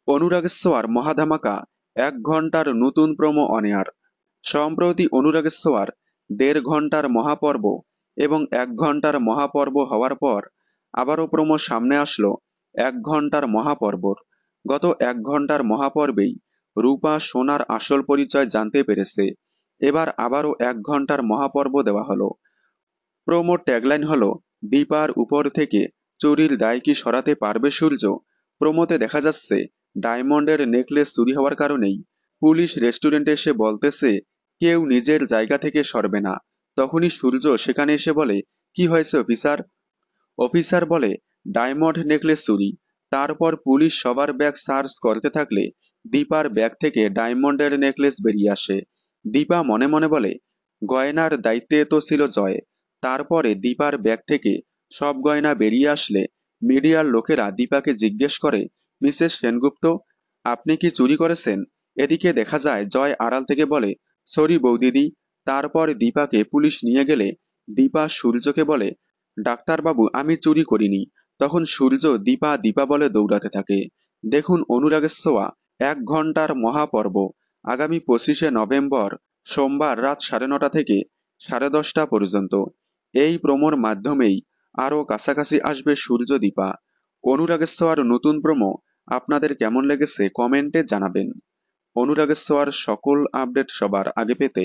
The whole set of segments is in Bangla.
অনুরাগ ছোঁয়ার মহাধামাকা, 1 ঘন্টার নতুন প্রোমো অন এয়ার। সম্প্রতি অনুরাগ ছোঁয়ার 1.5 ঘন্টার মহাপর্ব এবং 1 ঘন্টার মহাপর্ব হওয়ার পর আবারও প্রোমো সামনে আসলো 1 ঘন্টার মহাপর্বর। গত 1 ঘন্টার মহাপর্বেই রূপা সোনার আসল পরিচয় জানতে পেরেছে। এবার আবারও 1 ঘন্টার মহাপর্ব দেওয়া হলো। প্রোমোর ট্যাগলাইন হলো, দীপার উপর থেকে চুরির দায় কি সরাতে পারবে সূর্য। প্রোমোতে দেখা যাচ্ছে ডায়মন্ডের নেকলেস চুরি হওয়ার কারণেই পুলিশ রেস্টুরেন্টে এসে বলতেছে কেউ নিজের জায়গা থেকে সরবে না। তখনই সূর্য সেখানে এসে বলে, কি হয়েছে অফিসার? অফিসার বলে, ডায়মন্ড নেকলেস চুরি। তারপর পুলিশ সবার ব্যাগ সার্চ করতে থাকলে দীপার ব্যাগ থেকে ডায়মন্ডের নেকলেস বেরিয়ে আসে। দীপা মনে মনে বলে, গয়নার দায়িত্বে তো ছিল জয়। তারপরে দীপার ব্যাগ থেকে সব গয়না বেরিয়ে আসলে মিডিয়ার লোকেরা দীপাকে জিজ্ঞেস করে, মিসেস সেনগুপ্ত, আপনি কি চুরি করেছেন? এদিকে দেখা যায় জয় আড়াল থেকে বলে, সরি বৌদিদি। তারপর দীপাকে পুলিশ নিয়ে গেলে দীপা সূর্যকে বলে, ডাক্তারবাবু আমি চুরি করিনি। তখন সূর্য দীপা দীপা বলে দৌড়াতে থাকে। দেখুন অনুরাগের ছোঁয়া 1 ঘন্টার মহাপর্ব আগামী 25শে নভেম্বর সোমবার রাত 9:30 থেকে 10:30 পর্যন্ত। এই প্রোমোর মাধ্যমেই আরও কাছাকাছি আসবে সূর্য দীপা। অনুরাগের ছোঁয়ার নতুন প্রোমো আপনাদের কেমন লেগেছে কমেন্টে জানাবেন। অনুরাগের ছোঁয়ার সকল আপডেট সবার আগে পেতে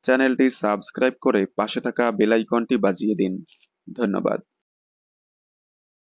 চ্যানেলটি সাবস্ক্রাইব করে পাশে থাকা বেল আইকনটি বাজিয়ে দিন। ধন্যবাদ।